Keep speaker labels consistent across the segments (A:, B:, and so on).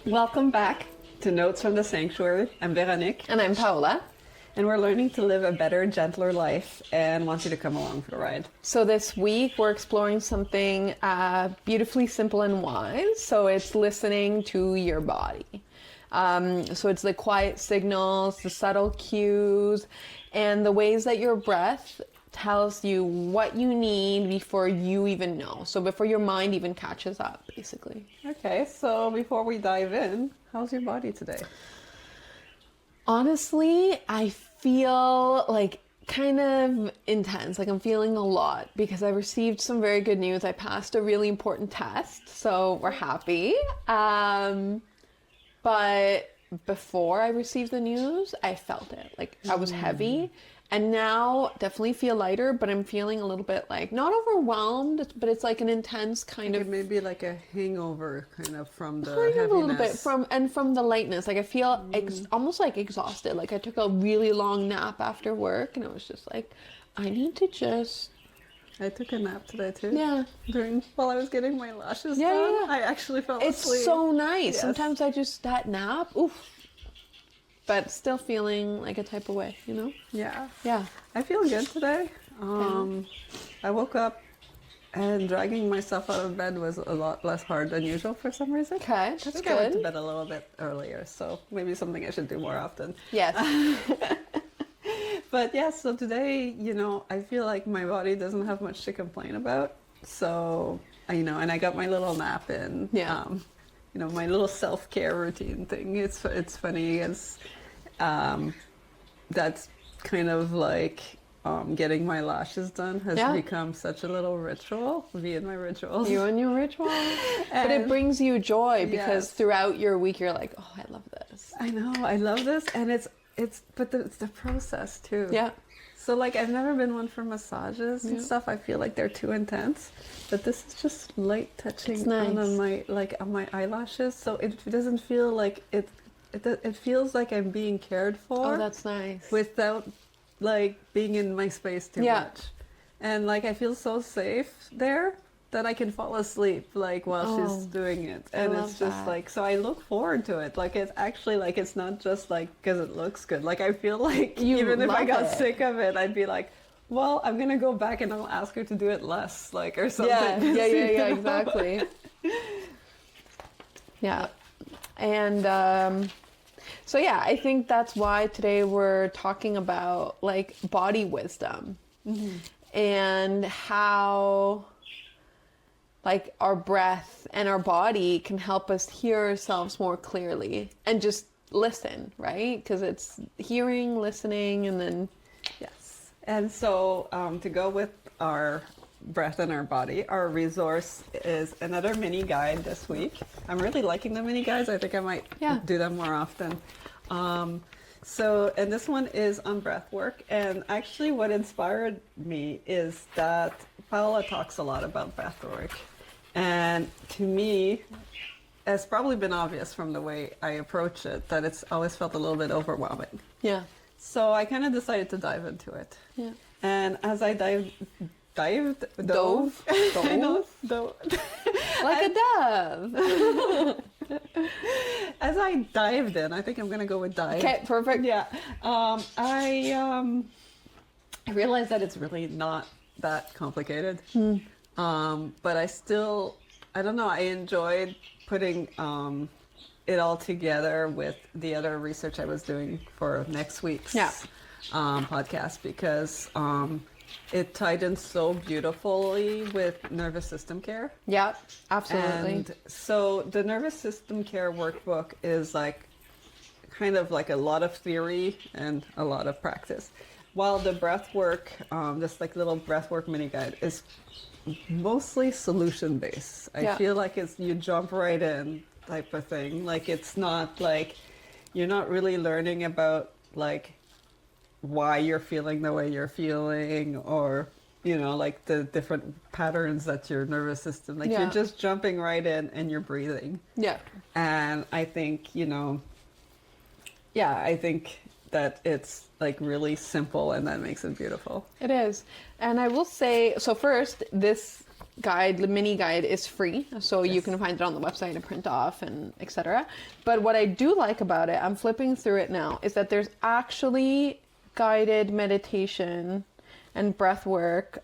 A: Welcome back to Notes from the Sanctuary. I'm Véronique.
B: And I'm Paola.
A: And we're learning to live a better, gentler life and want you to come along for the ride.
B: So this week we're exploring something beautifully simple and wise. So it's listening to your body. So it's the quiet signals, the subtle cues, and the ways that your breath tells you what you need before you even know. So before your mind even catches up, basically.
A: Okay, so before we dive in, how's your body today?
B: Honestly, I feel like kind of intense. Like I'm feeling a lot because I received some very good news. I passed a really important test, so we're happy. But before I received the news, I felt it. Like I was heavy. And now definitely feel lighter, but I'm feeling a little bit like, not overwhelmed, but it's like an intense kind of...
A: Maybe like a hangover kind of from the
B: kind
A: heaviness.
B: of a little bit from the lightness. Like I feel almost like exhausted. Like I took a really long nap after work and I was just like, I need to just...
A: I took a nap today too.
B: Yeah.
A: While I was getting my lashes done.
B: Yeah.
A: I actually fell asleep.
B: It's so nice.
A: Yes.
B: Sometimes I just, that nap, oof. But still feeling like a type of way, you know?
A: Yeah.
B: Yeah.
A: I feel good today. I woke up and dragging myself out of bed was a lot less hard than usual for some reason.
B: Okay, that's
A: I think I went to
B: good.
A: bed a little bit earlier, so maybe something I should do more often.
B: Yes.
A: But yeah, so today, I feel like my body doesn't have much to complain about. So, and I got my little nap in.
B: Yeah.
A: My little self-care routine thing. It's funny as that's kind of like getting my lashes done has become such a little ritual. Me and my rituals.
B: You and your ritual. But it brings you joy because throughout your week you're like, oh, I love this.
A: I know, I love this, and it's the process too.
B: Yeah.
A: So like I've never been one for massages and stuff. I feel like they're too intense. But this is just light touching on my eyelashes, so it doesn't feel like it feels like I'm being cared for.
B: Oh, that's nice.
A: Without like being in my space too much. And like I feel so safe there that I can fall asleep like while she's doing it. And it's just like, so I look forward to it. Like it's actually like, it's not just like because it looks good. Like I feel like even if I got sick of it, I'd be like, well, I'm going to go back and I'll ask her to do it less, like, or something.
B: Yeah, exactly. Yeah. And so, yeah, I think that's why today we're talking about, like, body wisdom and how, like, our breath and our body can help us hear ourselves more clearly and just listen, right? Because it's hearing, listening, and then...
A: Yes. And so to go with our breath and our body, our resource is another mini guide this week. I'm really liking the mini guides. I think I might do them more often. And this one is on breath work. And actually what inspired me is that Paola talks a lot about breath work. And to me, it's probably been obvious from the way I approach it that it's always felt a little bit overwhelming.
B: Yeah.
A: So I kind of decided to dive into it.
B: Yeah.
A: And as I dove.
B: I know. Like a dove.
A: As I dived in, I think I'm going to go with dive.
B: Okay, perfect.
A: Yeah. I realized that it's really not that complicated. But I don't know, I enjoyed putting it all together with the other research I was doing for next week's podcast because it tied in so beautifully with nervous system care.
B: Yeah, absolutely.
A: And so the nervous system care workbook is like kind of like a lot of theory and a lot of practice. While the breath work, this like little breath work mini guide is mostly solution based. I feel like it's you jump right in type of thing. Like it's not like you're not really learning about like why you're feeling the way you're feeling or like the different patterns that your nervous system like you're just jumping right in and you're breathing. And I think I think that it's like really simple and that makes it beautiful.
B: It is. And I will say, so first, this guide, the mini guide is free, so you
A: Yes.
B: can find it on the website and print off and etc. But what I do like about it, I'm flipping through it now, is that there's actually guided meditation and breath work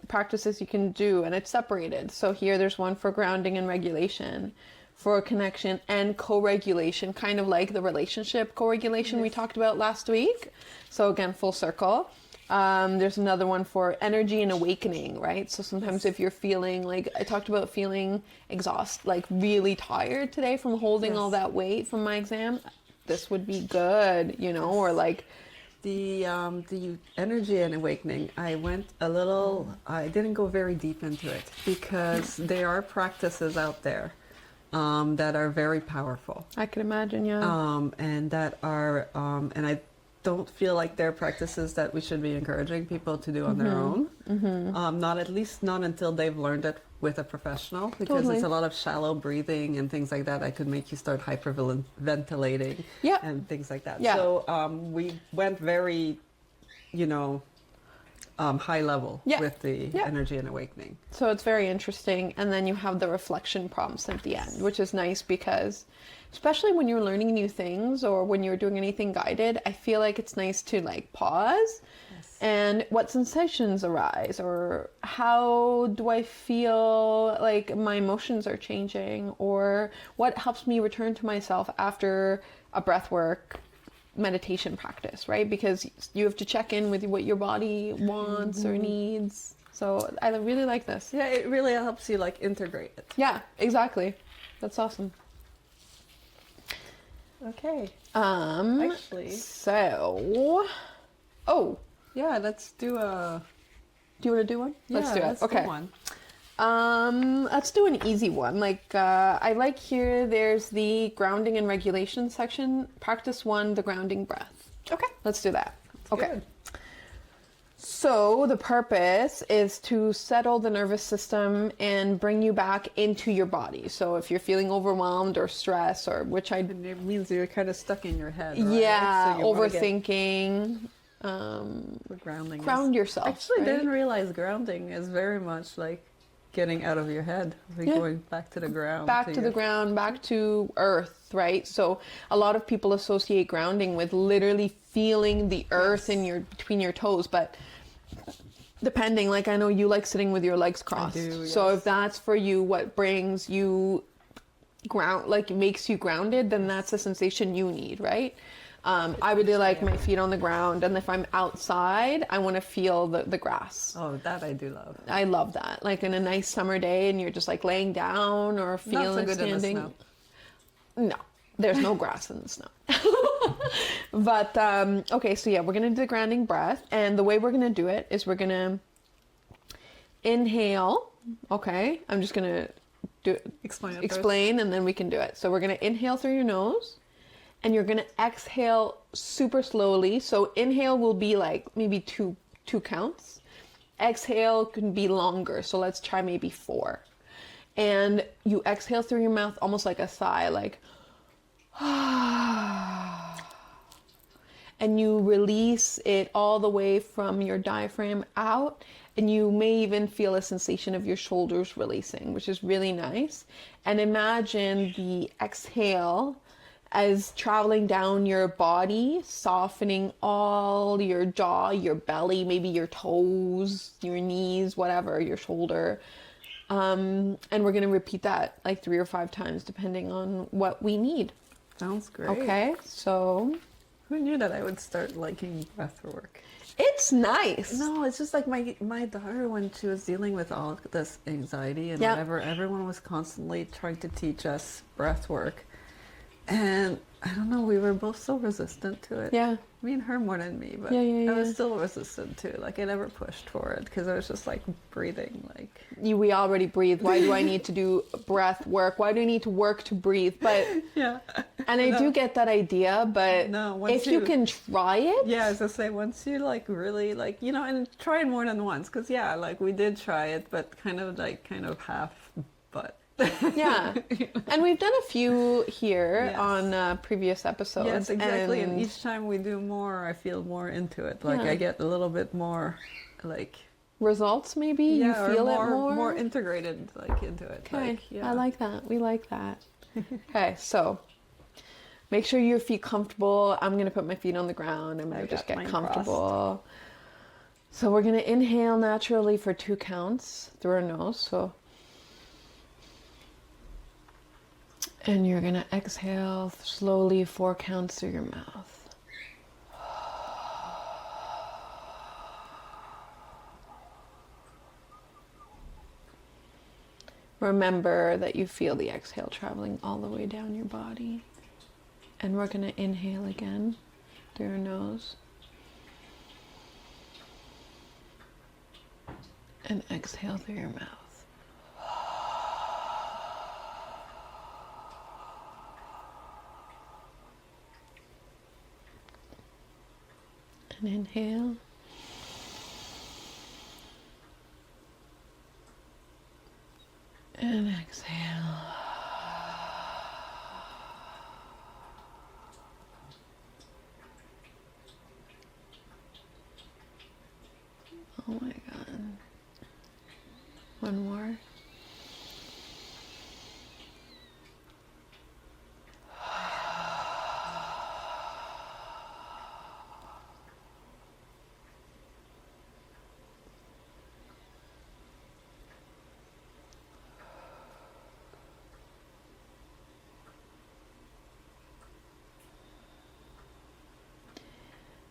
B: practices you can do, and it's separated. So here there's one for grounding and regulation, for connection and co-regulation, kind of like the relationship co-regulation we talked about last week. So again, full circle. There's another one for energy and awakening, right? So sometimes if you're feeling like, I talked about feeling exhausted, like really tired today from holding all that weight from my exam, this would be good, you know, or like
A: The energy and awakening, I didn't go very deep into it because there are practices out there that are very powerful.
B: I could imagine, yeah.
A: And that are, and I don't feel like they're practices that we should be encouraging people to do on their own. Not at least not until they've learned it with a professional, because
B: Totally.
A: it's a lot of shallow breathing and things like that. I could make you start hyperventilating
B: Yeah.
A: and things like that.
B: Yeah.
A: So we went very, high level
B: Yeah.
A: with the
B: Yeah.
A: energy and awakening.
B: So it's very interesting. And then you have the reflection prompts at the end, which is nice because, especially when you're learning new things or when you're doing anything guided, I feel like it's nice to like pause and what sensations arise, or how do I feel like my emotions are changing, or what helps me return to myself after a breath work meditation practice, right? Because you have to check in with what your body wants or needs. So I really like this.
A: Yeah, it really helps you like integrate it.
B: Yeah, exactly. That's awesome.
A: Okay.
B: Actually. So, oh,
A: Yeah, let's do a.
B: do you want to do one? Let's do it.
A: Let's
B: Okay.
A: do one.
B: Let's do an easy one. Like, I like here, there's the grounding and regulation section. Practice 1, the grounding breath.
A: Okay.
B: Let's do that. Okay.
A: Good.
B: So the purpose is to settle the nervous system and bring you back into your body. So if you're feeling overwhelmed or stressed, or which I,
A: And it means you're kind of stuck in your head. Right?
B: yeah,
A: So you wanna get
B: overthinking,
A: the grounding.
B: ground yourself.
A: Actually,
B: right?
A: didn't realize grounding is very much like getting out of your head, like
B: Yeah.
A: going back to the ground.
B: Back to the
A: your-
B: ground, back to earth, right? So a lot of people associate grounding with literally feeling the earth in your between your toes, but depending, like I know you like sitting with your legs crossed.
A: do,
B: So
A: yes.
B: if that's for you what brings you ground, like makes you grounded, then that's the sensation you need, right? I really like my feet on the ground, and if I'm outside, I want to feel the grass.
A: Oh, that I do love.
B: I love that. Like in a nice summer day and you're just like laying down or
A: Not so
B: feeling
A: good in the
B: standing.
A: snow.
B: No, there's no grass in the snow. But okay, so yeah, we're gonna do the grounding breath, and the way we're gonna do it is we're gonna inhale. Okay, I'm just gonna explain, and then we can do it. So we're gonna inhale through your nose, and you're gonna exhale super slowly. So inhale will be like maybe two counts. Exhale can be longer. So let's try maybe 4. And you exhale through your mouth almost like a sigh, like and you release it all the way from your diaphragm out, and you may even feel a sensation of your shoulders releasing, which is really nice. And imagine the exhale as traveling down your body, softening all your jaw, your belly, maybe your toes, your knees, whatever, your shoulder. And we're going to repeat that like 3 or 5 times depending on what we need.
A: Sounds great.
B: Okay, so
A: Who knew that I would start liking breath work?
B: it's nice.
A: No, it's just like my daughter, when she was dealing with all of this anxiety and
B: Yeah.
A: whatever, everyone was constantly trying to teach us breath work. And I don't know, we were both so resistant to it.
B: Yeah.
A: Me and her more than me, but
B: Yeah.
A: I was still resistant to it. Like, I never pushed for it because I was just like breathing, like.
B: We already breathe. Why do I need to do breath work? Why do I need to work to breathe? But
A: Yeah.
B: and I do get that idea, but
A: No, once
B: if you
A: you-
B: can try it,
A: Yeah, as I say, once you like really like, and try it more than once, because yeah, like we did try it, but kind of half butt.
B: yeah. And we've done a few here
A: Yes.
B: on previous episodes.
A: Yes, exactly. And
B: and
A: each time we do more, I feel more into it. Like
B: Yeah.
A: I get a little bit more like
B: results, maybe?
A: Yeah,
B: You feel
A: or
B: it more?
A: more integrated like into it.
B: Okay,
A: Like, yeah.
B: I like that. We like that. Okay, so make sure your feet comfortable. I'm going to put my feet on the ground. I'm going
A: I
B: to just
A: got
B: get
A: mine
B: comfortable. So we're going to inhale naturally for 2 counts through our nose. So, and you're going to exhale slowly 4 counts through your mouth. Remember that you feel the exhale traveling all the way down your body. And we're going to inhale again through your nose. And exhale through your mouth. And inhale. And exhale. Oh my God. One more.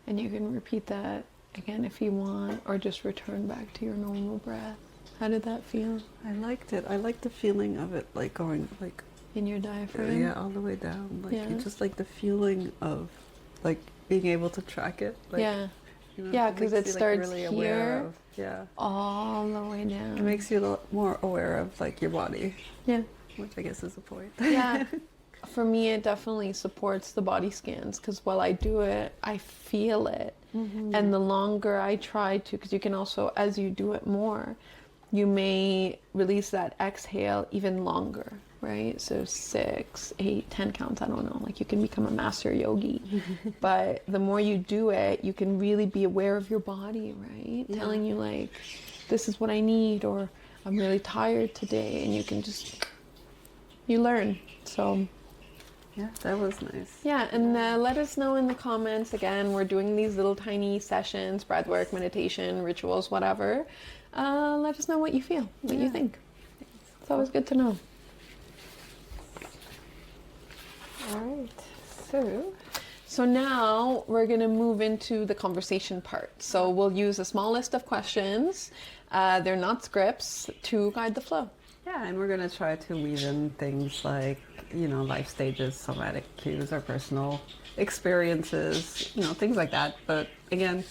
B: And you can repeat that again if you want, or just return back to your normal breath. How did that feel?
A: I liked it. I liked the feeling of it, like going like
B: In your diaphragm?
A: yeah, all the way down. Like
B: Yeah.
A: you just like the feeling of like being able to track it. Like,
B: Yeah.
A: you know,
B: Yeah, 'cause
A: makes
B: it
A: you, like,
B: starts
A: really aware
B: here.
A: of, yeah.
B: All the way down.
A: It makes you a lot more aware of like your body,
B: Yeah.
A: which I guess is the point.
B: Yeah. For me, it definitely supports the body scans because while I do it, I feel it.
A: Mm-hmm.
B: And the longer I try to, because you can also, as you do it more, you may release that exhale even longer, right? So 6, 8, 10 counts, I don't know. Like you can become a master yogi. But the more you do it, you can really be aware of your body, right?
A: Yeah.
B: Telling you like, this is what I need, or I'm really tired today. And you can just, you learn. So
A: Yeah, that was nice.
B: yeah, and let us know in the comments. Again, we're doing these little tiny sessions, breathwork, meditation, rituals, whatever. Let us know what you feel, what you think. It's always good to know.
A: All right.
B: So now we're going to move into the conversation part. So we'll use a small list of questions. They're not scripts to guide the flow.
A: Yeah, and we're going to try to weave in things like, you know, life stages, somatic cues, or personal experiences, you know, things like that. But again,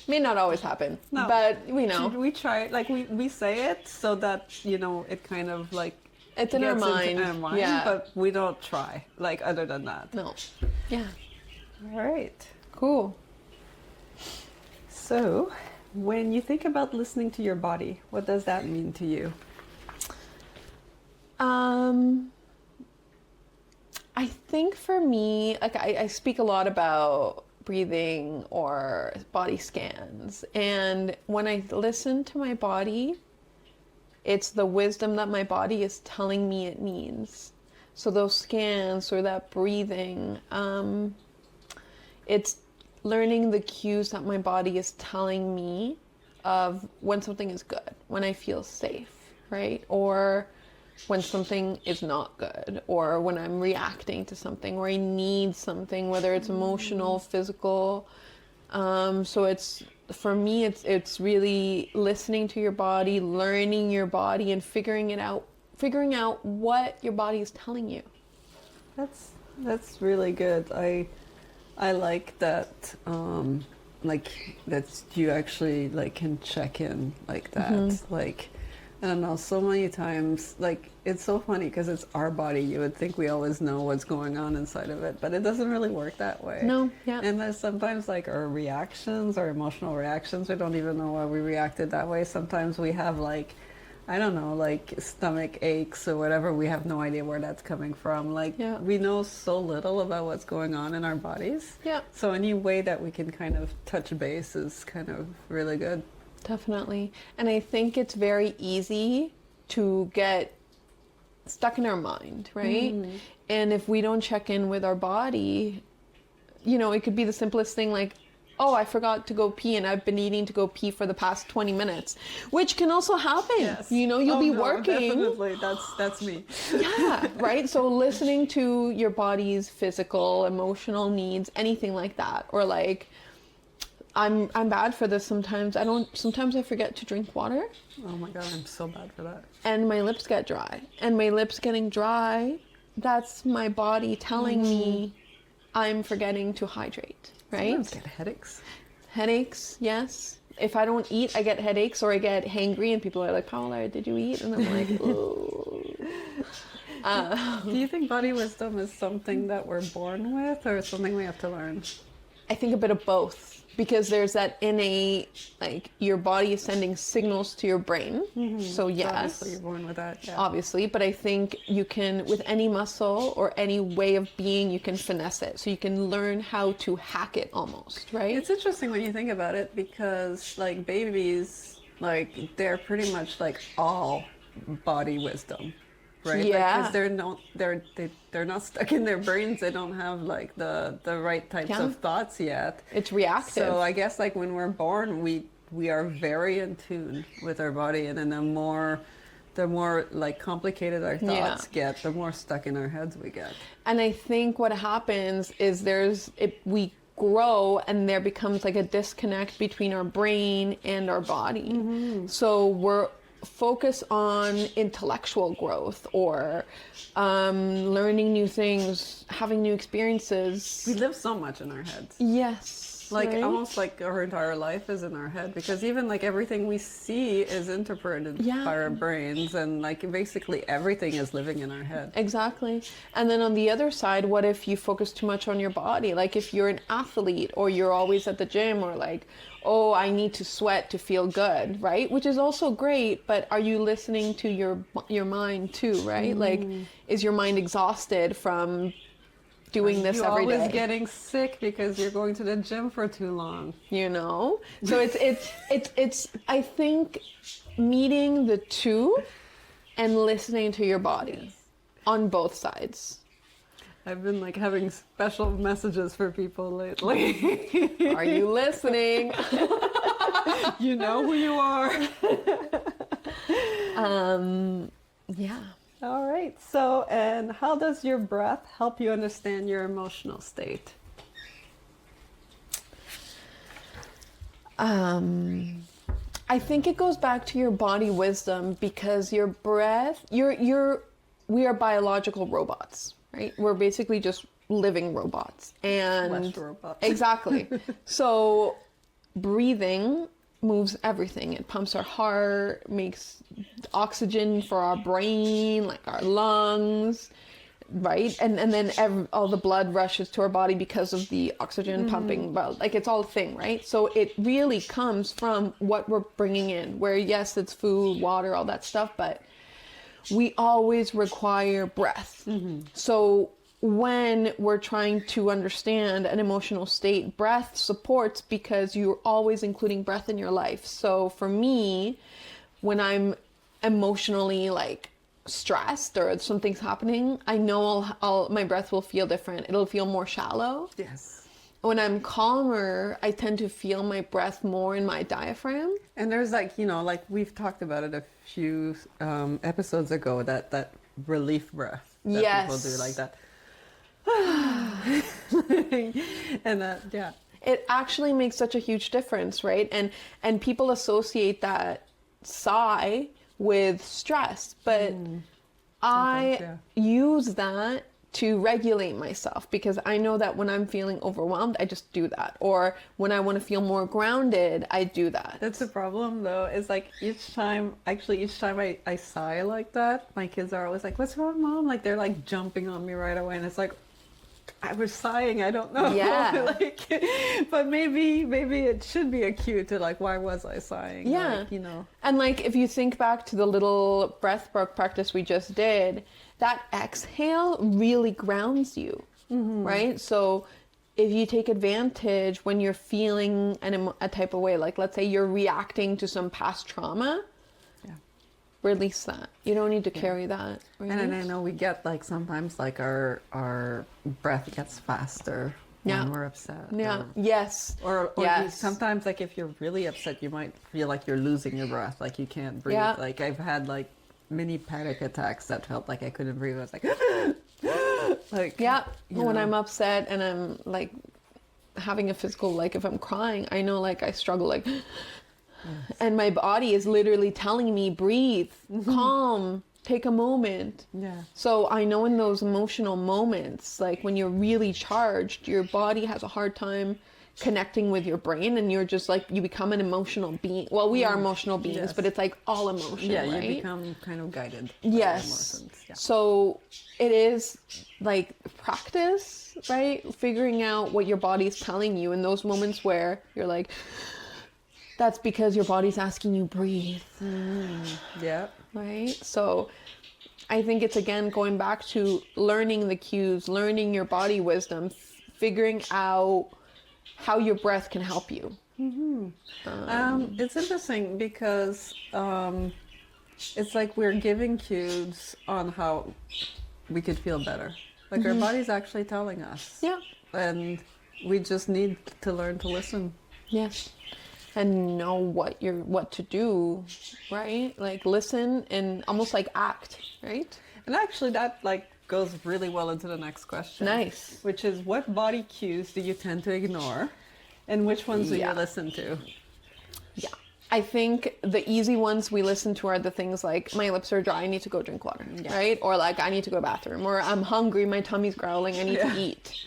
B: May not always happen,
A: no,
B: but we know.
A: we try, like we say it so that, you know, it kind of like
B: It's in our
A: gets
B: mind.
A: into our mind,
B: Yeah.
A: but we don't try, like other than that.
B: No. Yeah.
A: All right.
B: Cool.
A: So, when you think about listening to your body, what does that mean to you?
B: I think for me, like I speak a lot about breathing or body scans. And when I listen to my body, it's the wisdom that my body is telling me it needs. So those scans or that breathing, it's learning the cues that my body is telling me of when something is good, when I feel safe, right? Or when something is not good, or when I'm reacting to something, or I need something, whether it's emotional, physical. So it's, for me, it's really listening to your body, learning your body, and figuring out what your body is telling you.
A: That's really good. I like that. Like that you actually like can check in like that. Like, I don't know, so many times, like, it's so funny because it's our body. You would think we always know what's going on inside of it, but it doesn't really work that way.
B: No, yeah.
A: And there's sometimes, like, our reactions, our emotional reactions, we don't even know why we reacted that way. Sometimes we have, like, I don't know, like, stomach aches or whatever. We have no idea where that's coming from. Like,
B: Yeah.
A: we know so little about what's going on in our bodies.
B: Yeah.
A: So any way that we can kind of touch base is kind of really good.
B: Definitely. And I think it's very easy to get stuck in our mind, right? And if we don't check in with our body, you know, it could be the simplest thing like, oh, I forgot to go pee and I've been needing to go pee for the past 20 minutes, which can also happen.
A: Yes.
B: You know, you'll be
A: no,
B: working.
A: Definitely, that's me.
B: Yeah, right? So listening to your body's physical, emotional needs, anything like that. Or like, I'm bad for this sometimes. Sometimes I forget to drink water.
A: Oh my God, I'm so bad for that.
B: And my lips get dry. And my lips getting dry, that's my body telling me I'm forgetting to hydrate, right?
A: Sometimes get headaches.
B: Headaches, yes. If I don't eat, I get headaches or I get hangry and people are like, Paola, did you eat? And I'm like, oh.
A: Do you think body wisdom is something that we're born with or something we have to learn?
B: I think a bit of both. Because there's that innate, like, your body is sending signals to your brain. So yes.
A: Obviously, you're born with that. Yeah.
B: Obviously, but I think you can, with any muscle or any way of being, you can finesse it. So you can learn how to hack it almost, right?
A: It's interesting when you think about it because, like, babies, like, they're pretty much, like, all body wisdom. Right?
B: Yeah.
A: Because they're not stuck in their brains. They don't have like the right types of thoughts yet.
B: It's reactive.
A: So I guess like when we're born, we are very in tune with our body, and then the more like complicated our thoughts get, the more stuck in our heads we get.
B: And I think what happens is we grow and there becomes like a disconnect between our brain and our body. So we're focus on intellectual growth or learning new things, having new experiences.
A: We live so much in our heads.
B: Yes.
A: Like
B: right?
A: almost like our entire life is in our head, because even like everything we see is interpreted by our brains, and like basically everything is living in our head.
B: Exactly. And then on the other side, what if you focus too much on your body? Like if you're an athlete or you're always at the gym or like, oh, I need to sweat to feel good, right? Which is also great, but are you listening to your mind too, right? Like, is your mind exhausted from doing this every day?
A: You're always getting sick because you're going to the gym for too long.
B: You know? So it's I think meeting the two and listening to your body on both sides.
A: I've been like having special messages for people lately.
B: Are you listening?
A: You know who you are.
B: Yeah.
A: All right. So, and how does your breath help you understand your emotional state?
B: I think it goes back to your body wisdom, because your breath, we are biological robots, right? We're basically just living robots. And
A: Flesh robots.
B: Exactly. So breathing moves everything. It pumps our heart, makes oxygen for our brain, like our lungs, right? And then all the blood rushes to our body because of the oxygen pumping. Well, like it's all a thing, right? So it really comes from what we're bringing in, where yes, it's food, water, all that stuff, but we always require breath. So when we're trying to understand an emotional state, breath supports, because you're always including breath in your life. So for me, when I'm emotionally like stressed or something's happening, I know my breath will feel different. It'll feel more shallow.
A: Yes.
B: When I'm calmer, I tend to feel my breath more in my diaphragm.
A: And there's like, like we've talked about it a few episodes ago, that relief breath that people do, like that. And that, yeah.
B: It actually makes such a huge difference, right? And people associate that sigh with stress, but I use that to regulate myself, because I know that when I'm feeling overwhelmed, I just do that. Or when I want to feel more grounded, I do that.
A: That's the problem though, is like each time I sigh like that, my kids are always like, what's wrong, Mom? Like they're like jumping on me right away, and it's like, I was sighing, I don't know.
B: Yeah.
A: But maybe it should be a cue to like, why was I sighing?
B: Yeah.
A: Like,
B: And like, if you think back to the little breath work practice we just did, that exhale really grounds you, right? So if you take advantage when you're feeling a type of way, like let's say you're reacting to some past trauma, release that. You don't need to carry that. Right?
A: And I know we get like sometimes like our breath gets faster when we're upset.
B: Yeah. Yes.
A: Or sometimes like if you're really upset, you might feel like you're losing your breath, like you can't breathe.
B: Yeah.
A: Like I've had like mini panic attacks that felt like I couldn't breathe. I was like, like
B: when I'm upset and I'm like having a physical, like if I'm crying, I know like I struggle like. And my body is literally telling me, breathe, calm, take a moment.
A: Yeah.
B: So I know in those emotional moments, like when you're really charged, your body has a hard time connecting with your brain, and you're just like, you become an emotional being. Well, we are emotional beings, but it's like all emotion, right?
A: You become kind of guided by
B: yes.
A: emotions. Yeah.
B: So it is like practice, right? Figuring out what your body's telling you in those moments where you're like, that's because your body's asking you breathe.
A: Yeah.
B: Right? So I think it's again going back to learning the cues, learning your body wisdom, figuring out how your breath can help you.
A: It's interesting because it's like we're giving cues on how we could feel better. Like our body's actually telling us.
B: Yeah.
A: And we just need to learn to listen.
B: Yes. And know what to do, right? Like listen and almost like act, right?
A: And actually that like goes really well into the next question.
B: Nice.
A: Which is, what body cues do you tend to ignore? And which ones do you listen to?
B: Yeah. I think the easy ones we listen to are the things like, my lips are dry, I need to go drink water, right? Or like, I need to go to the bathroom. Or I'm hungry, my tummy's growling, I need to eat.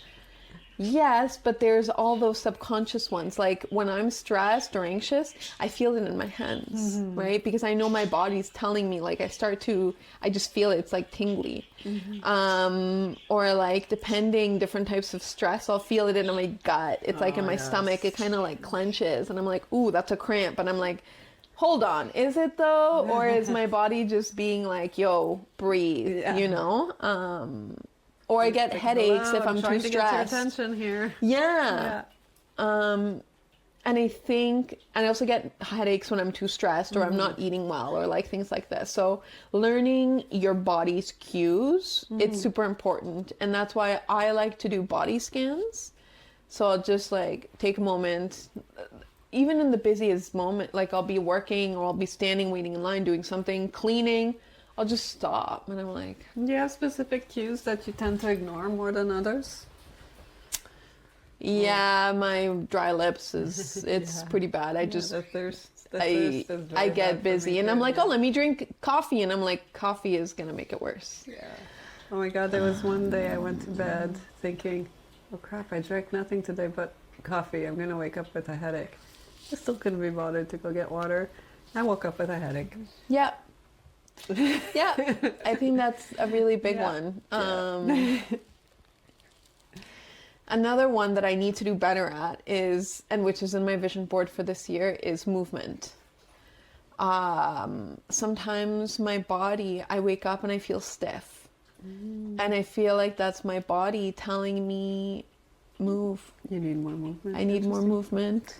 B: Yes, but there's all those subconscious ones. Like when I'm stressed or anxious, I feel it in my hands, right? Because I know my body's telling me, like I just feel it, it's like tingly. Or like depending different types of stress, I'll feel it in my gut. It's like in my stomach, it kind of like clenches and I'm like, ooh, that's a cramp. And I'm like, hold on, is it though? Or is my body just being like, yo, breathe, you know? Or I get headaches if I'm too stressed.
A: To get your attention here.
B: Yeah. And I also get headaches when I'm too stressed or I'm not eating well or like things like this. So learning your body's cues, it's super important. And that's why I like to do body scans. So I'll just like take a moment, even in the busiest moment, like I'll be working or I'll be standing, waiting in line, doing something, cleaning. I'll just stop and I'm like...
A: Do you have specific cues that you tend to ignore more than others?
B: Yeah, my dry lips it's pretty bad. I just... I get busy and I'm like, oh, let me drink coffee. And I'm like, coffee is going to make it worse.
A: Yeah. Oh my God, there was one day I went to bed thinking, oh crap, I drank nothing today but coffee. I'm going to wake up with a headache. I still couldn't be bothered to go get water. I woke up with a headache.
B: Yeah. Yeah, I think that's a really big one. Another one that I need to do better at is, and which is in my vision board for this year, is movement. Sometimes my body, I wake up and I feel stiff. And I feel like that's my body telling me, move.
A: You need more movement.
B: I need more movement.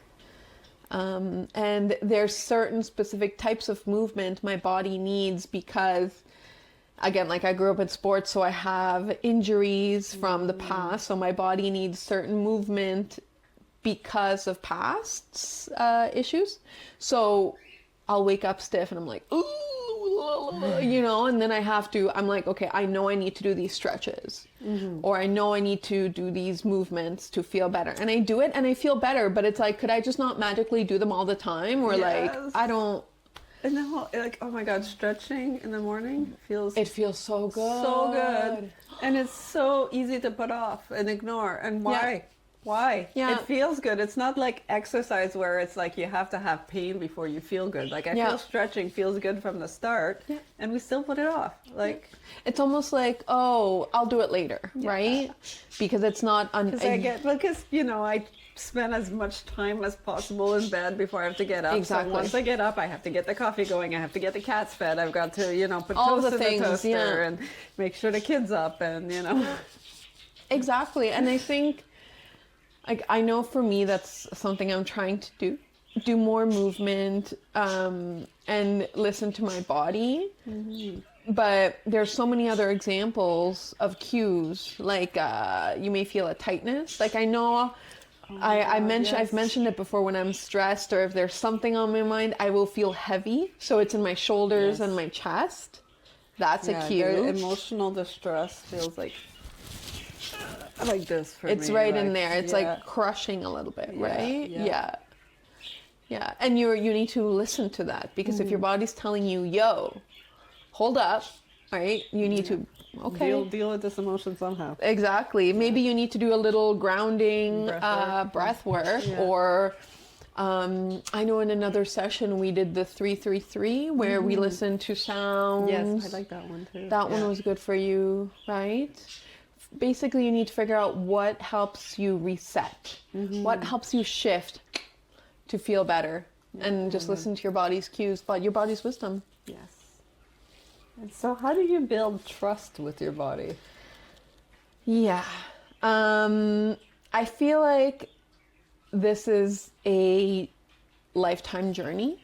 B: And there's certain specific types of movement my body needs because, again, like I grew up in sports, so I have injuries from the past. So my body needs certain movement because of past issues. So I'll wake up stiff and I'm like, ooh, you know, and then I'm like, okay, I know I need to do these stretches or I know I need to do these movements to feel better. And I do it and I feel better, but it's like, could I just not magically do them all the time? Or like, I don't.
A: And now, like, oh my God, stretching in the morning feels
B: so good.
A: So good. And it's so easy to put off and ignore. And why?
B: Yeah.
A: Why?
B: Yeah.
A: It feels good. It's not like exercise where it's like you have to have pain before you feel good. Like I feel stretching feels good from the start and we still put it off. Like
B: it's almost like, oh, I'll do it later, right? Because it's not
A: because you know, I spend as much time as possible in bed before I have to get up.
B: Exactly.
A: So once I get up, I have to get the coffee going. I have to get the cats fed. I've got to, you know, put
B: all
A: toast
B: the
A: in
B: things,
A: the toaster and make sure the kids up and, you know.
B: Exactly. And I think like, I know for me, that's something I'm trying to do more movement, and listen to my body. But there's so many other examples of cues, like you may feel a tightness. Like I know, I've mentioned it before, when I'm stressed or if there's something on my mind, I will feel heavy. So it's in my shoulders and my chest. That's a cue.
A: Emotional distress feels like this for me.
B: It's right in there. It's like crushing a little bit, right? Yeah. And you need to listen to that, because if your body's telling you, yo, hold up, right? You need to,
A: deal with this emotion somehow.
B: Exactly. Maybe you need to do a little grounding breath work. Or I know in another session we did the 3-3-3, where we listened to sounds.
A: Yes, I like that one too.
B: That one was good for you, right? Basically, you need to figure out what helps you reset, what helps you shift to feel better, and just listen to your body's cues, but your body's wisdom.
A: Yes. And so how do you build trust with your body?
B: Yeah. I feel like this is a lifetime journey,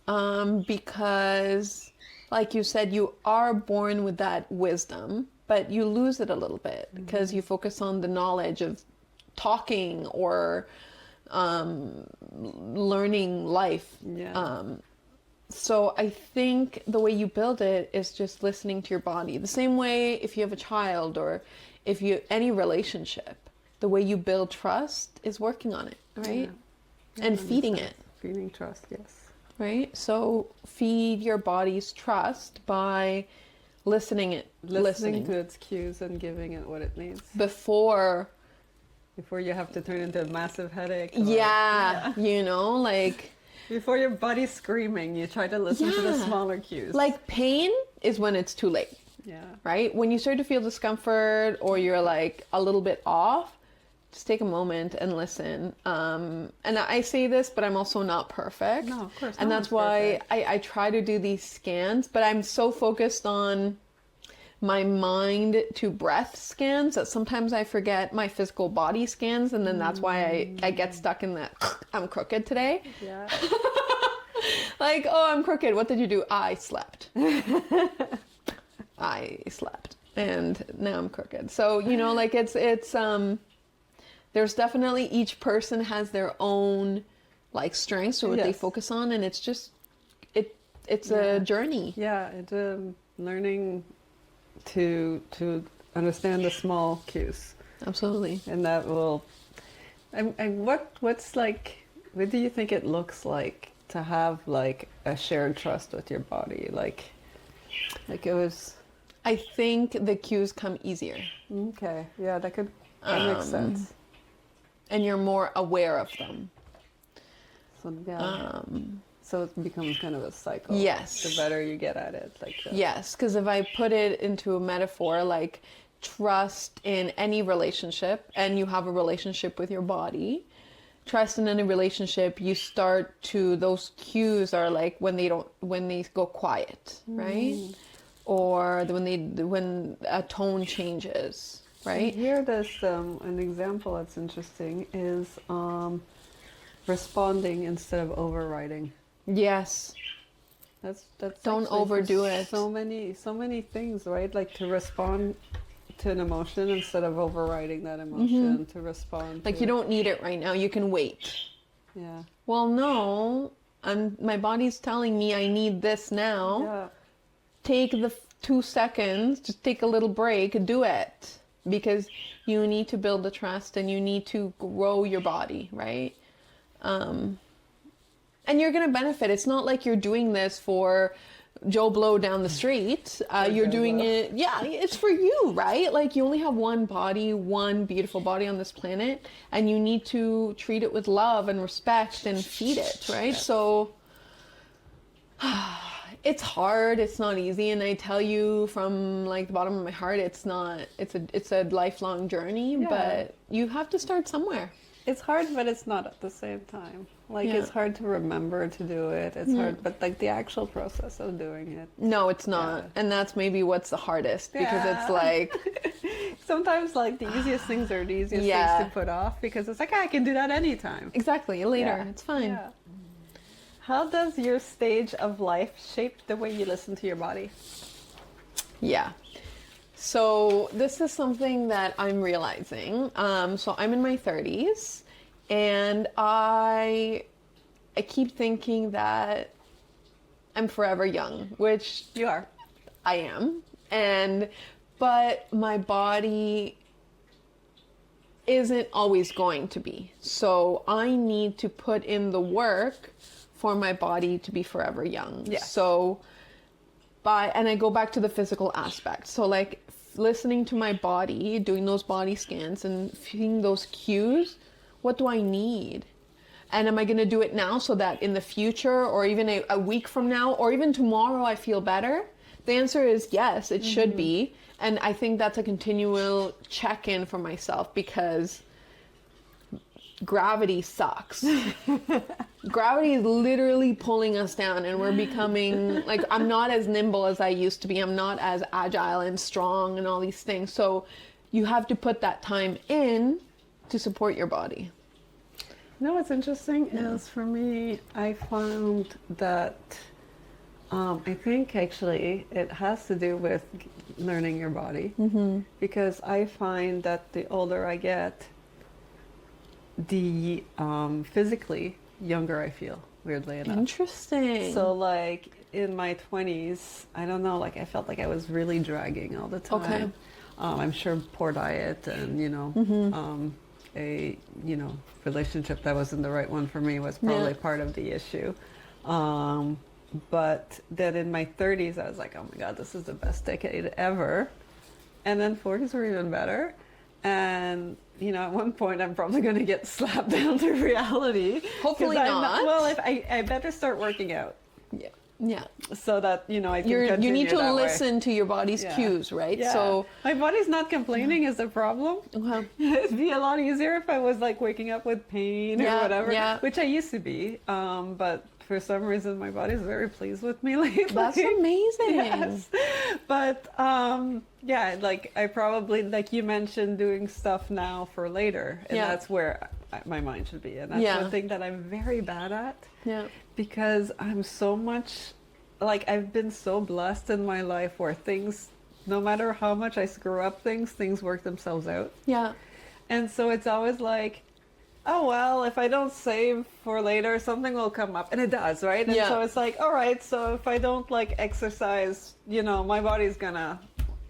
B: because, like you said, you are born with that wisdom, but you lose it a little bit because you focus on the knowledge of talking or learning life. So I think the way you build it is just listening to your body. The same way if you have a child, or if you any relationship, the way you build trust is working on it, right? And feeding it.
A: Feeding trust, yes.
B: Right? So feed your body's trust by listening
A: to its cues and giving it what it needs.
B: Before
A: you have to turn into a massive headache.
B: You know, like...
A: Before your body's screaming, you try to listen to the smaller cues.
B: Like pain is when it's too late.
A: Yeah.
B: Right? When you start to feel discomfort, or you're like a little bit off, just take a moment and listen. And I say this, but I'm also not perfect.
A: No, of course.
B: And that's why I try to do these scans, but I'm so focused on my mind to breath scans that sometimes I forget my physical body scans, and then that's why I get stuck in that I'm crooked today.
A: Yeah.
B: Like, oh, I'm crooked. What did you do? I slept. And now I'm crooked. So, you know, like it's there's definitely, each person has their own like strengths or what they focus on, and it's just it's a journey.
A: Yeah, it's learning to understand the small cues.
B: Absolutely.
A: And that will... And what's like... What do you think it looks like to have like a shared trust with your body? Like it was...
B: I think the cues come easier.
A: Okay. Yeah, that makes sense.
B: And you're more aware of them.
A: So, yeah. So it becomes kind of a cycle.
B: Yes.
A: The better you get at it.
B: Yes, because if I put it into a metaphor, like trust in any relationship, and you have a relationship with your body, trust in any relationship, you start to, those cues are like when they go quiet, right? Or when a tone changes, right?
A: Here there's an example that's interesting is responding instead of overriding.
B: Yes.
A: That's
B: don't overdo it.
A: So many things, right? Like to respond to an emotion instead of overriding that emotion, to respond
B: like you don't need it right now, you can wait.
A: Yeah.
B: Well, no, my body's telling me I need this now.
A: Yeah.
B: Take the 2 seconds, just take a little break, do it, because you need to build the trust and you need to grow your body, right? And you're going to benefit. It's not like you're doing this for Joe Blow down the street. You're doing it, it's for you, right? Like you only have one body, one beautiful body on this planet, and you need to treat it with love and respect and feed it, right? So it's hard, it's not easy, and I tell you from like the bottom of my heart, it's a lifelong journey, but you have to start somewhere.
A: It's hard, but it's not at the same time. Like it's hard to remember to do it. It's hard, but like the actual process of doing it.
B: No, it's not. And that's maybe what's the hardest, because it's like
A: Sometimes like the easiest things are the easiest
B: Yeah.
A: things to put off because it's like, I can do that anytime.
B: Exactly. Later.
A: Yeah.
B: It's fine.
A: Yeah. How does your stage of life shape the way you listen to your body?
B: Yeah. So this is something that I'm realizing. So I'm in my 30s, and I keep thinking that I'm forever young, which
A: You are.
B: I am. But my body isn't always going to be. So I need to put in the work for my body to be forever young.
A: Yeah.
B: So and I go back to the physical aspect. So like listening to my body, doing those body scans and feeling those cues, what do I need? And am I going to do it now so that in the future or even a week from now or even tomorrow I feel better? The answer is yes, it should be. And I think that's a continual check-in for myself because gravity sucks. Gravity is literally pulling us down and we're becoming like, I'm not as nimble as I used to be. I'm not as agile and strong and all these things. So you have to put that time in to support your body.
A: You know what's interesting is for me, I found that I think actually it has to do with learning your body because I find that the older I get, the physically younger I feel, weirdly enough.
B: Interesting.
A: So like in my 20s, I don't know, like I felt like I was really dragging all the time.
B: Okay.
A: I'm sure poor diet and, a, relationship that wasn't the right one for me was probably part of the issue. But then in my 30s, I was like, oh my God, this is the best decade ever. And then 40s were even better. And, at one point I'm probably going to get slapped down to reality.
B: Hopefully not.
A: Well, if I better start working out.
B: Yeah. Yeah.
A: So that, I can continue
B: You need to
A: that way.
B: listen to your body's cues, right?
A: Yeah.
B: So
A: my body's not complaining is the problem.
B: well,
A: It'd be a lot easier if I was like waking up with pain or whatever, which I used to be. But for some reason, my body's very pleased with me lately.
B: that's amazing.
A: Yes. But like I probably, like you mentioned, doing stuff now for later, and that's where my mind should be. And that's one thing that I'm very bad at.
B: Yeah.
A: Because I'm so much, like I've been so blessed in my life where things, no matter how much I screw up things work themselves out.
B: Yeah.
A: And so it's always like, oh, well, if I don't save for later, something will come up. And it does, right? And so it's like, all right, so if I don't like exercise, my body's gonna,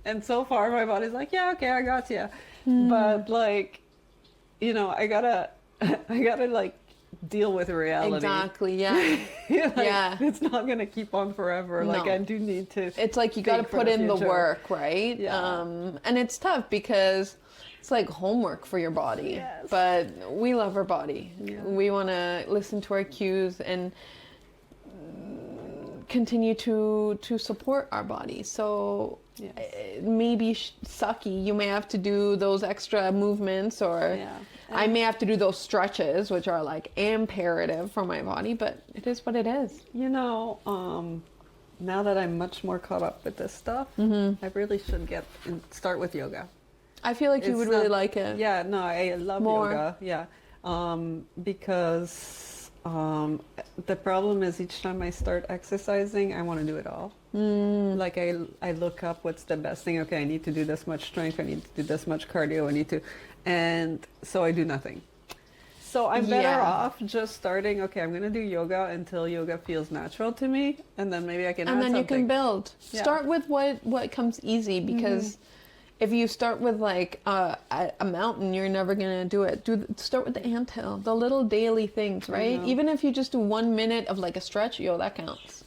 A: and so far my body's like, yeah, okay, I got you. But like, I gotta like deal with reality.
B: Exactly. Yeah. Yeah.
A: It's not gonna keep on forever.
B: No.
A: Like I do need to.
B: It's like you got to put in the
A: future.
B: work, right?
A: Yeah.
B: And it's tough because it's like homework for your body.
A: Yes.
B: But we love our body.
A: Yeah.
B: We want to listen to our cues and continue to support our body. So it may be sucky. You may have to do those extra movements or I may have to do those stretches, which are like imperative for my body, but it is what it is.
A: Now that I'm much more caught up with this stuff, I really should start with yoga.
B: I feel like you would really like it.
A: Yeah, no, I love yoga. Yeah. Because the problem is each time I start exercising, I want to do it all. Like I look up what's the best thing. Okay, I need to do this much strength. I need to do this much cardio. And so I do nothing. So I'm better off just starting, okay, I'm going to do yoga until yoga feels natural to me. And then maybe I can add something.
B: And then you can build.
A: Yeah.
B: Start with what comes easy because if you start with like a mountain, you're never going to do it. Start with the anthill, the little daily things, right? Even if you just do 1 minute of like a stretch, that counts.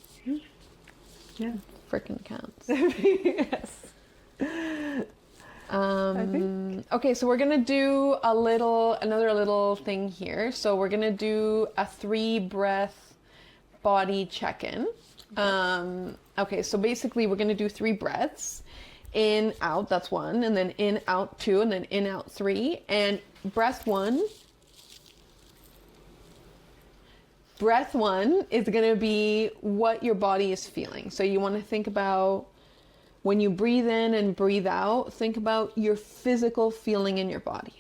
A: Yeah.
B: Freaking counts.
A: Yes.
B: Okay, so we're gonna do another little thing here. So we're gonna do a 3-breath body check-in. Okay, so basically we're gonna do 3 breaths. In, out, that's 1, and then in, out 2, and then in, out 3. And breath 1 is gonna be what your body is feeling. So you wanna think about when you breathe in and breathe out, think about your physical feeling in your body.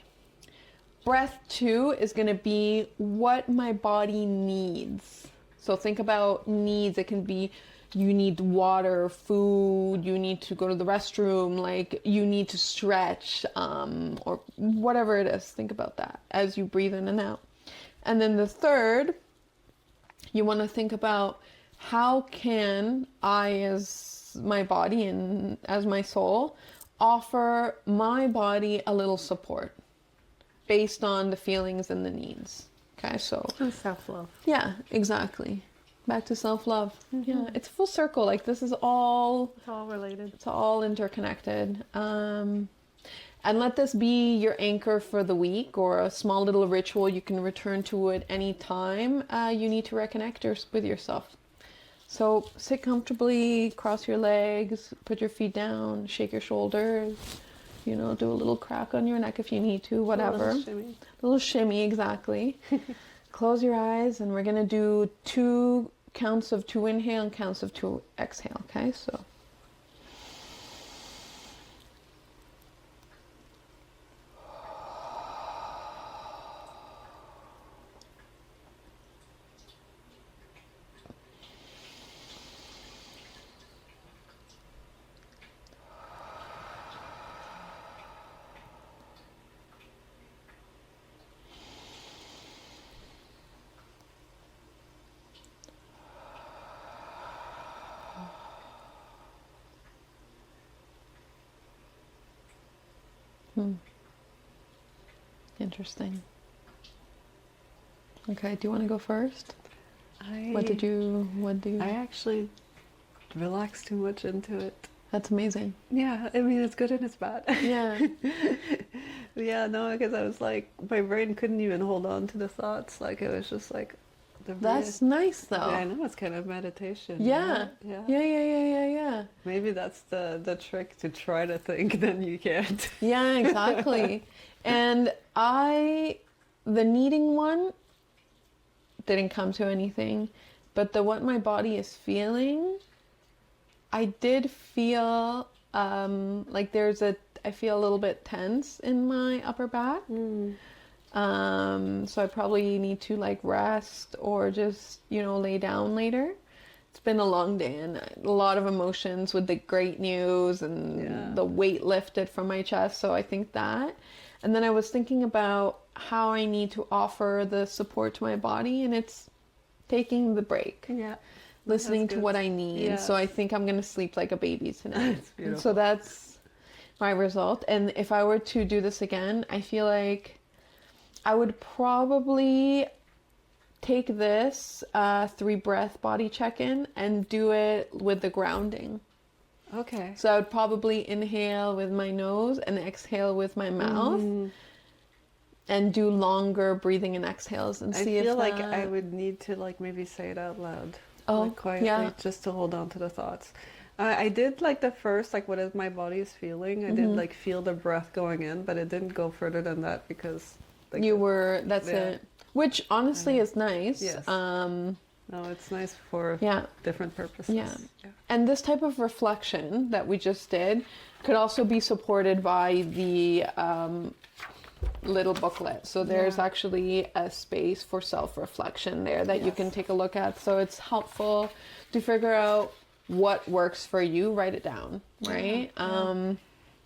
B: Breath 2 is going to be what my body needs. So think about needs. It can be you need water, food, you need to go to the restroom, like you need to stretch, or whatever it is. Think about that as you breathe in and out. And then the third, you want to think about how can I, as my body and as my soul, offer my body a little support based on the feelings and the needs. Okay, so
A: self-love.
B: Yeah, exactly. Back to self-love.
A: Mm-hmm.
B: Yeah, it's full circle. Like this is all...
A: It's all related.
B: It's all interconnected. And let this be your anchor for the week, or a small little ritual you can return to at any time you need to reconnect with yourself. So sit comfortably, cross your legs, put your feet down, shake your shoulders, you know, do a little crack on your neck if you need to, whatever. A little shimmy, exactly. Close your eyes, and we're going to do 2 counts of 2 inhale and counts of 2 exhale, okay? So Interesting. Okay, do you want to go first? What do you...
A: I actually relaxed too much into it.
B: That's amazing.
A: Yeah, I mean, it's good and it's bad.
B: Yeah.
A: Yeah, no, because I was like, my brain couldn't even hold on to the thoughts. Like, it was just like...
B: That's nice, though.
A: Yeah, I know, it's kind of meditation.
B: Yeah.
A: Right?
B: Yeah.
A: Maybe that's the trick, to try to think, then you can't.
B: Yeah, exactly. And the needing one didn't come to anything, but the what my body is feeling, I did feel like I feel a little bit tense in my upper back. So I probably need to like rest or just, lay down later. It's been a long day and a lot of emotions with the great news and the weight lifted from my chest. So I think that. And then I was thinking about how I need to offer the support to my body, and it's taking the break.
A: Yeah.
B: Listening to what I need.
A: Yeah.
B: So I think I'm going to sleep like a baby tonight.
A: That's beautiful.
B: So that's my result. And if I were to do this again, I feel like I would probably take this 3 breath body check-in and do it with the grounding.
A: Okay.
B: So I would probably inhale with my nose and exhale with my mouth, and do longer breathing and exhales and see if
A: I feel like I would need to like maybe say it out loud.
B: Oh,
A: like quietly,
B: yeah.
A: just to hold on to the thoughts. I did like the first, like what is my body is feeling. I did like feel the breath going in, but it didn't go further than that because like,
B: that's it. Which honestly is nice.
A: Yes. No, it's nice for different purposes.
B: Yeah. And this type of reflection that we just did could also be supported by the little booklet. So there's actually a space for self-reflection there that you can take a look at. So it's helpful to figure out what works for you. Write it down, right?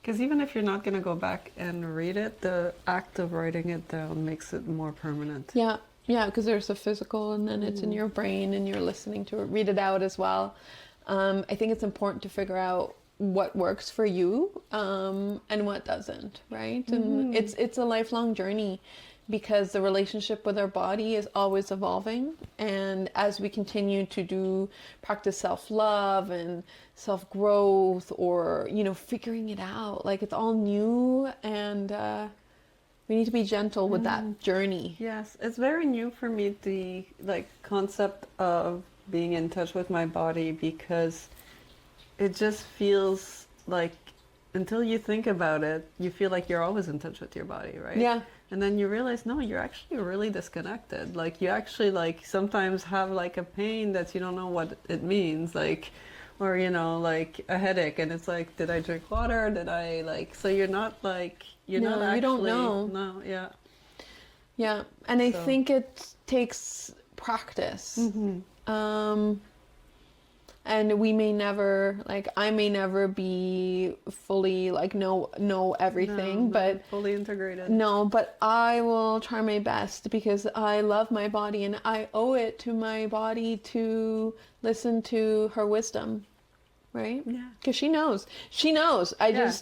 A: Because even if you're not going to go back and read it, the act of writing it down makes it more permanent.
B: Yeah. Yeah, because there's a physical, and then it's in your brain, and you're listening to it. Read it out as well. I think it's important to figure out what works for you and what doesn't, right? And it's a lifelong journey, because the relationship with our body is always evolving. And as we continue to practice self-love and self-growth, or, figuring it out, like it's all new, and we need to be gentle with that journey.
A: Yes, it's very new for me, the concept of being in touch with my body, because it just feels like, until you think about it, you feel like you're always in touch with your body, right?
B: Yeah.
A: And then you realize, no, you're actually really disconnected. Like, you actually sometimes have a pain that you don't know what it means, or like a headache, and it's like, did I drink water? Did I so you're not you're
B: No,
A: not actually,
B: you don't know.
A: no, yeah.
B: Yeah, and I
A: So.
B: think it takes practice. And we may never, I may never be fully know everything, but
A: fully integrated.
B: no, but I will try my best because I love my body and I owe it to my body to listen to her wisdom, right?
A: Yeah.
B: Because she knows.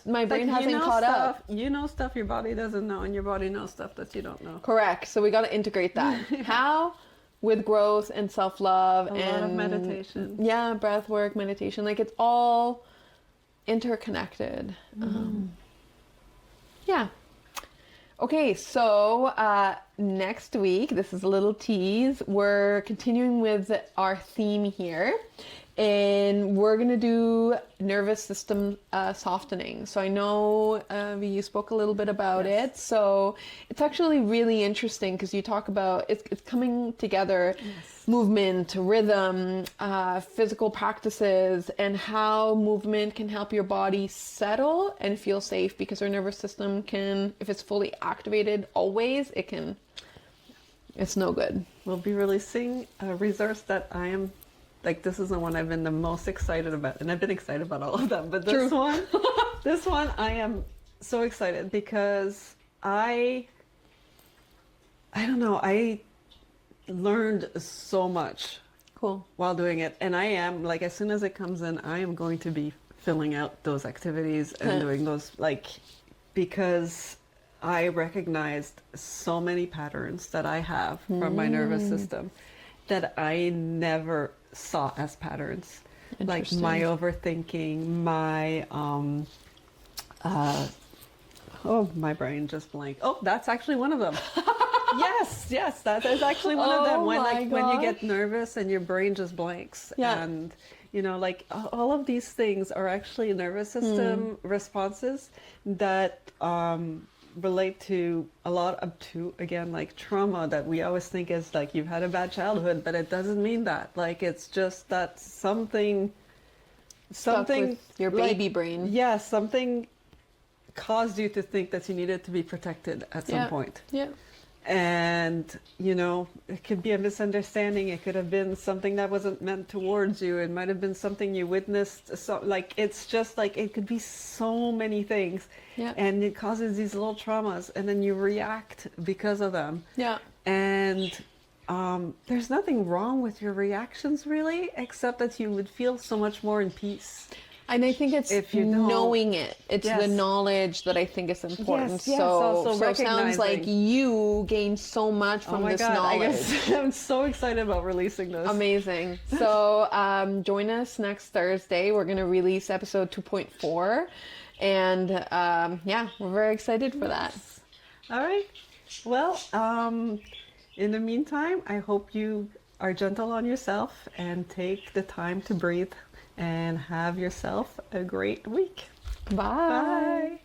B: My brain hasn't caught up.
A: You know stuff your body doesn't know, and your body knows stuff that you don't know.
B: Correct. So we got to integrate that. How? With growth and self-love and
A: a lot of meditation.
B: Yeah, breath work, meditation. It's all interconnected. Yeah. Okay, so next week, this is a little tease, we're continuing with our theme here. And we're going to do nervous system softening. So I know you spoke a little bit about it. So it's actually really interesting because you talk about it's coming together, movement, rhythm, physical practices, and how movement can help your body settle and feel safe, because our nervous system can, if it's fully activated always, it's no good.
A: We'll be releasing a resource that I am this is the one I've been the most excited about, and I've been excited about all of them, but this one I am so excited because I don't know, I learned so much while doing it, and I am as soon as it comes in, I am going to be filling out those activities and doing those because I recognized so many patterns that I have from my nervous system that I never saw as patterns, like my overthinking, my my brain just blanked. Oh, that's actually one of them. yes, that is actually one of them. When you get nervous and your brain just blanks, and all of these things are actually nervous system responses that relate to a lot of again trauma that we always think is you've had a bad childhood, but it doesn't mean that. It's just that something
B: with your baby brain.
A: Yeah, something caused you to think that you needed to be protected at some point.
B: Yeah.
A: And it could be a misunderstanding. It could have been something that wasn't meant towards you. It might have been something you witnessed. So it's just it could be so many things.
B: Yeah.
A: And it causes these little traumas, and then you react because of them.
B: Yeah.
A: And there's nothing wrong with your reactions really, except that you would feel so much more in peace.
B: And I think it's
A: if you know,
B: knowing it. It's the knowledge that I think is important.
A: Yes,
B: so
A: also
B: it sounds like you gained so much from this knowledge.
A: I'm so excited about releasing this.
B: Amazing. So join us next Thursday. We're going to release episode 2.4. And we're very excited for that.
A: All right. Well, in the meantime, I hope you are gentle on yourself and take the time to breathe and have yourself a great week.
B: Bye.
A: Bye.